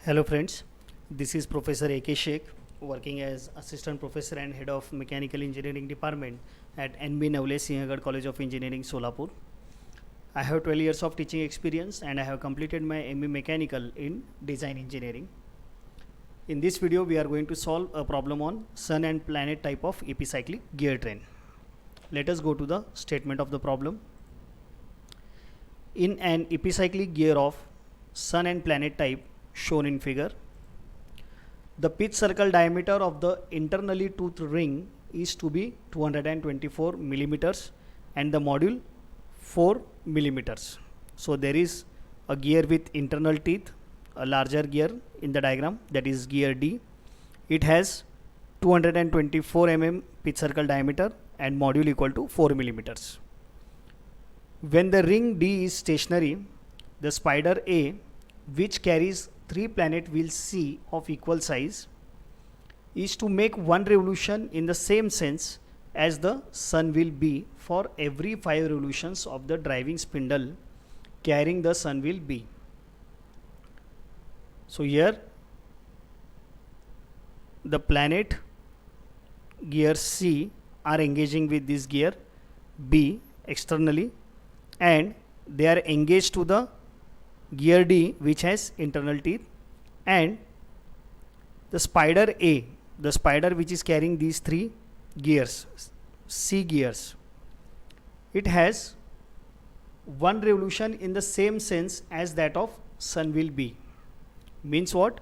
Hello friends, this is Professor A.K. Sheikh working as Assistant Professor and Head of Mechanical Engineering Department at NB Navle Sinhagad College of Engineering, Solapur. I have 12 years of teaching experience and I have completed my ME Mechanical in Design Engineering. In this video, we are going to solve a problem on Sun and Planet type of epicyclic gear train. Let us go to the statement of the problem. In an epicyclic gear of Sun and Planet type shown in figure, the pitch circle diameter of the internally toothed ring is to be 224 millimeters and the module 4 millimeters. So there is a gear with internal teeth, a larger gear in the diagram, that is gear D. It has 224 mm pitch circle diameter and module equal to 4 millimeters. When the ring D is stationary, the spider A, which carries 3 planet wheels C of equal size, is to make one revolution in the same sense as the sun wheel B for every 5 revolutions of the driving spindle carrying the sun wheel B. So here the planet gear C are engaging with this gear B externally and they are engaged to the gear D which has internal teeth, and the spider A, the spider which is carrying these 3 gears, C gears, it has one revolution in the same sense as that of sun wheel B. Means what?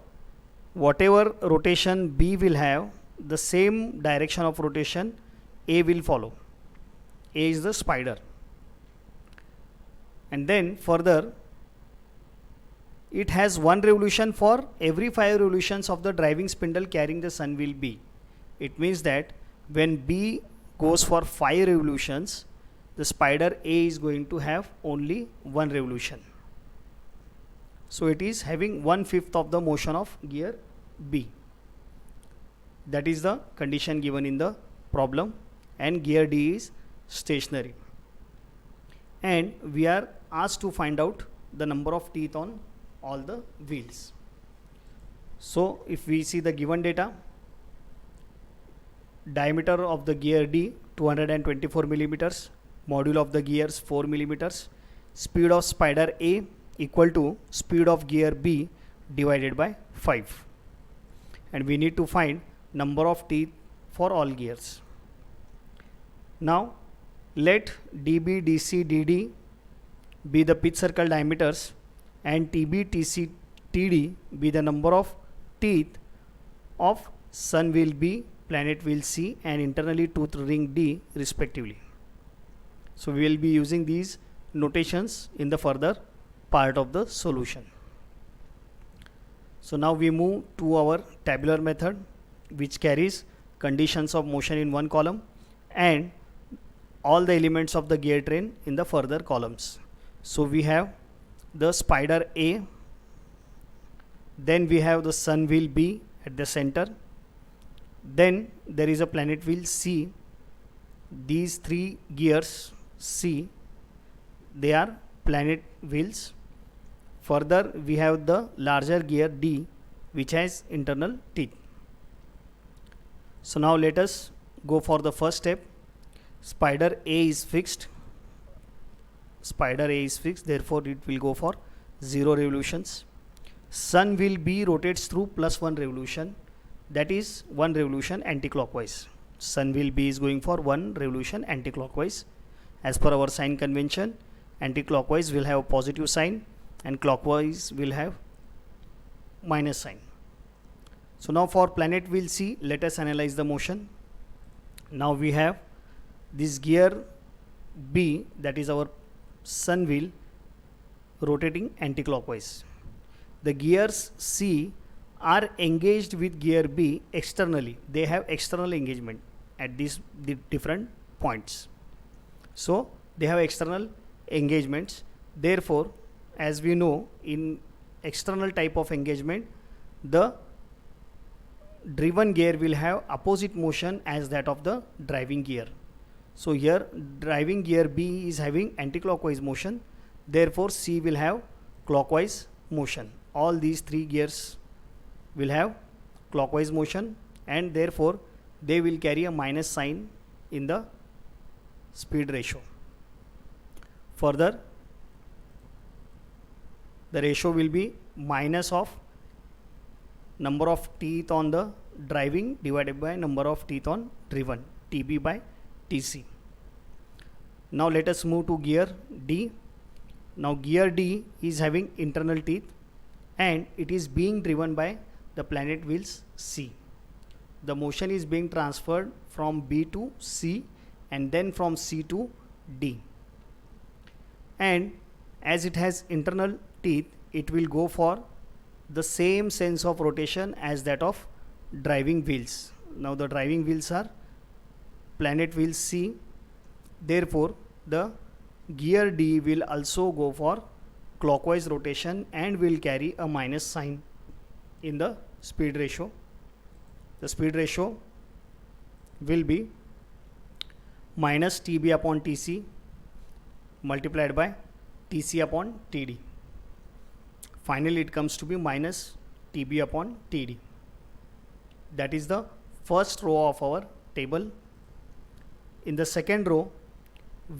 Whatever rotation B will have, the same direction of rotation A will follow. A is the spider. And then further, it has one revolution for every 5 revolutions of the driving spindle carrying the sun wheel B. It means that when B goes for 5 revolutions, the spider A is going to have only one revolution. So it is having 1/5 of the motion of gear B. That is the condition given in the problem, and gear D is stationary. And we are asked to find out the number of teeth on all the wheels. So if we see the given data, diameter of the gear D 224 millimeters, module of the gears 4 millimeters, speed of spider A equal to speed of gear B divided by 5, and we need to find number of teeth for all gears. Now let DB, DC, DD be the pitch circle diameters and TB, TC, TD be the number of teeth of sun wheel B, planet wheel C and internally toothed ring D respectively. So we will be using these notations in the further part of the solution. So now we move to our tabular method, which carries conditions of motion in one column and all the elements of the gear train in the further columns. So we have the spider A, then we have the sun wheel B at the center, then there is a planet wheel C. These 3 gears C, they are planet wheels. Further we have the larger gear D which has internal teeth. So now let us go for the first step. Spider A is fixed. Spider A is fixed, therefore it will go for 0 revolutions. Sun wheel B rotates through +1 revolution, that is 1 revolution anti-clockwise. Sun wheel B is going for 1 revolution anti-clockwise. As per our sign convention, anti-clockwise will have positive sign and clockwise will have minus sign. So now for planet wheel C, let us analyze the motion. Now we have this gear B, that is our sun wheel, rotating anti-clockwise. The gears C are engaged with gear B externally. They have external engagement at the different points. So they have external engagements. Therefore, as we know, in external type of engagement, the driven gear will have opposite motion as that of the driving gear. So here driving gear B is having anti-clockwise motion, therefore C will have clockwise motion. All these 3 gears will have clockwise motion, and therefore they will carry a minus sign in the speed ratio. Further, the ratio will be minus of number of teeth on the driving divided by number of teeth on driven, TB by TC. Now let us move to gear D. Now gear D is having internal teeth and it is being driven by the planet wheels C. The motion is being transferred from B to C and then from C to D. And as it has internal teeth, it will go for the same sense of rotation as that of driving wheels. Now the driving wheels are planet wheel C, therefore the gear D will also go for clockwise rotation and will carry a minus sign in the speed ratio. The speed ratio will be minus TB upon TC multiplied by TC upon TD. Finally, it comes to be minus TB upon TD. That is the first row of our table. In the second row,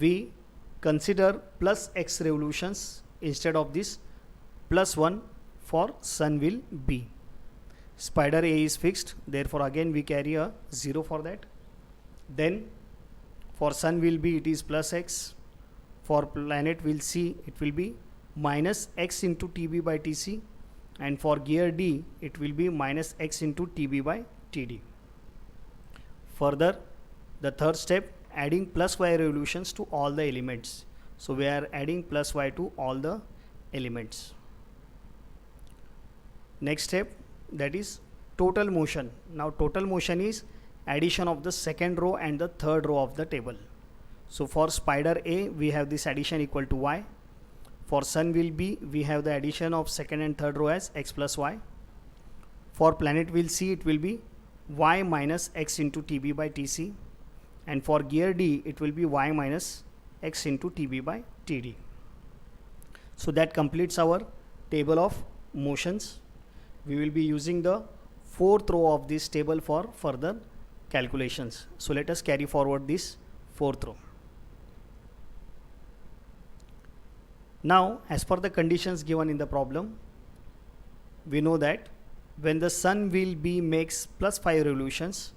we consider plus x revolutions instead of this plus 1 for sun wheel B. Spider A is fixed, therefore again we carry a 0 for that. Then for sun wheel B it is plus x. For planet wheel C it will be minus x into TB by TC, and for gear D it will be minus x into TB by TD. Further, the third step, adding plus y revolutions to all the elements. So we are adding plus y to all the elements. Next step, that is total motion. Now total motion is addition of the second row and the third row of the table. So for spider A we have this addition equal to y. For sun wheel B we have the addition of second and third row as x plus y. For planet wheel C it will be y minus x into TB by TC, and for gear D it will be y minus x into TB by TD. So that completes our table of motions. We will be using the fourth row of this table for further calculations. So let us carry forward this fourth row. Now, as per the conditions given in the problem, we know that when the sun wheel B makes plus 5 revolutions,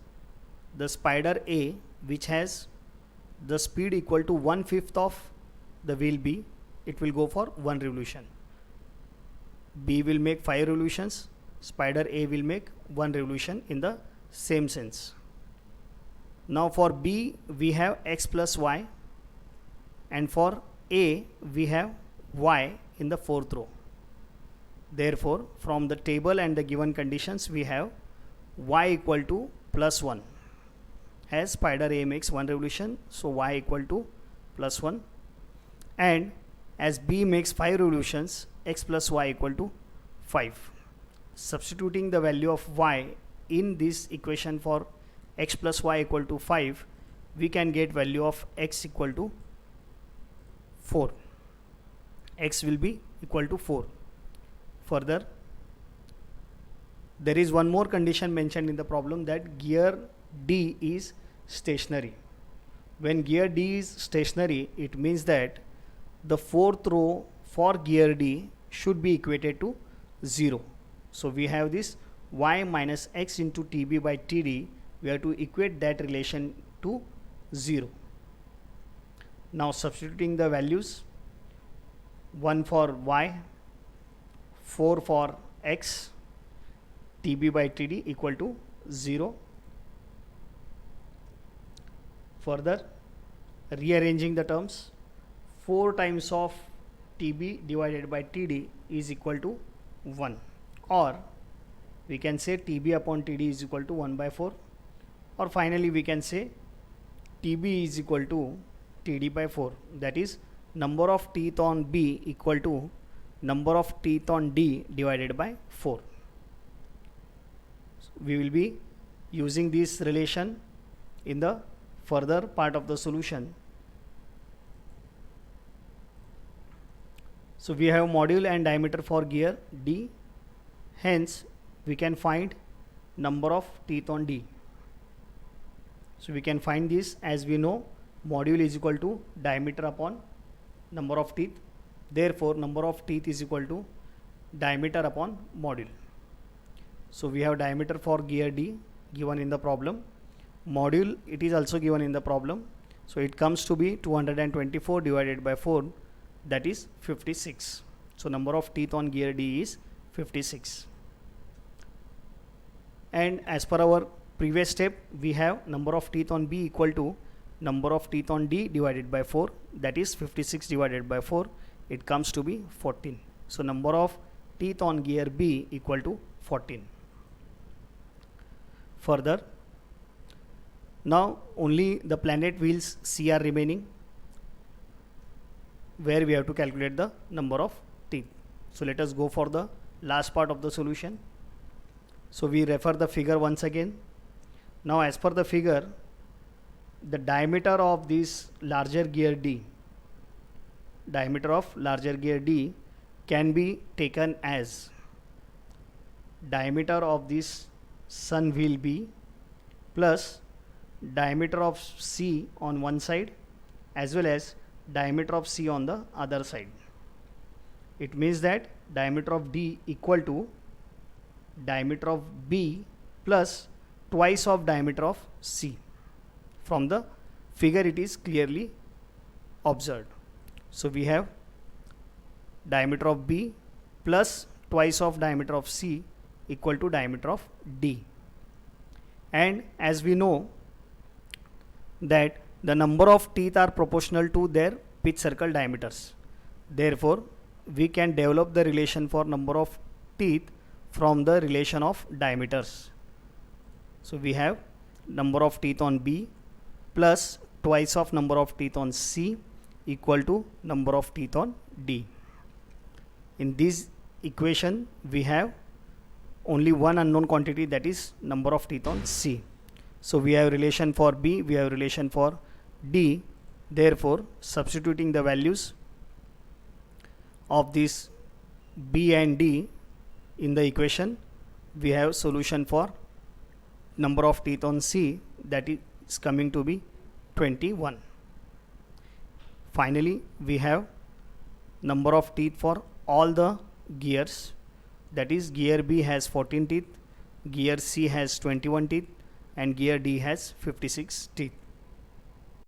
the spider A, which has the speed equal to 1/5 of the wheel B, it will go for 1 revolution. B will make 5 revolutions, spider A will make 1 revolution in the same sense. Now for B we have x plus y, and for A we have y in the fourth row. Therefore from the table and the given conditions we have y equal to plus 1. As spider A makes 1 revolution, so y equal to plus 1, and as B makes 5 revolutions, x plus y equal to 5. Substituting the value of y in this equation for x plus y equal to 5, we can get value of x equal to 4. X will be equal to 4. Further, there is one more condition mentioned in the problem, that gear D is stationary. When gear D is stationary, it means that the fourth row for gear D should be equated to 0. So we have this y minus x into TB by TD. We have to equate that relation to 0. Now substituting the values, 1 for y, 4 for x, TB by TD equal to 0. Further, rearranging the terms, 4 times of TB divided by TD is equal to 1, or we can say TB upon TD is equal to 1 by 4, or finally we can say TB is equal to TD by 4, that is number of teeth on B equal to number of teeth on D divided by 4. So we will be using this relation in the further part of the solution. So we have module and diameter for gear D, hence we can find number of teeth on D. So we can find this, as we know module is equal to diameter upon number of teeth. Therefore, number of teeth is equal to diameter upon module. So we have diameter for gear D given in the problem. Module, it is also given in the problem. So it comes to be 224 divided by 4, that is 56. So number of teeth on gear D is 56. And as per our previous step, we have number of teeth on B equal to number of teeth on D divided by 4, that is 56 divided by 4, it comes to be 14. So number of teeth on gear B equal to 14. Further, now only the planet wheels C are remaining, where we have to calculate the number of teeth. So let us go for the last part of the solution. So we refer the figure once again. Now as per the figure, the diameter of this larger gear D, diameter of larger gear D can be taken as diameter of this sun wheel B plus diameter of C on one side as well as diameter of C on the other side. It means that diameter of D equal to diameter of B plus twice of diameter of C. From the figure it is clearly observed. So we have diameter of B plus twice of diameter of C equal to diameter of D. And as we know that the number of teeth are proportional to their pitch circle diameters. Therefore, we can develop the relation for number of teeth from the relation of diameters. So we have number of teeth on B plus twice of number of teeth on C equal to number of teeth on D. In this equation, we have only one unknown quantity, that is number of teeth on C. So we have relation for B, we have relation for D. Therefore, substituting the values of this B and D in the equation, we have solution for number of teeth on C, that is coming to be 21. Finally, we have number of teeth for all the gears, that is gear B has 14 teeth, gear C has 21 teeth and gear D has 56 teeth.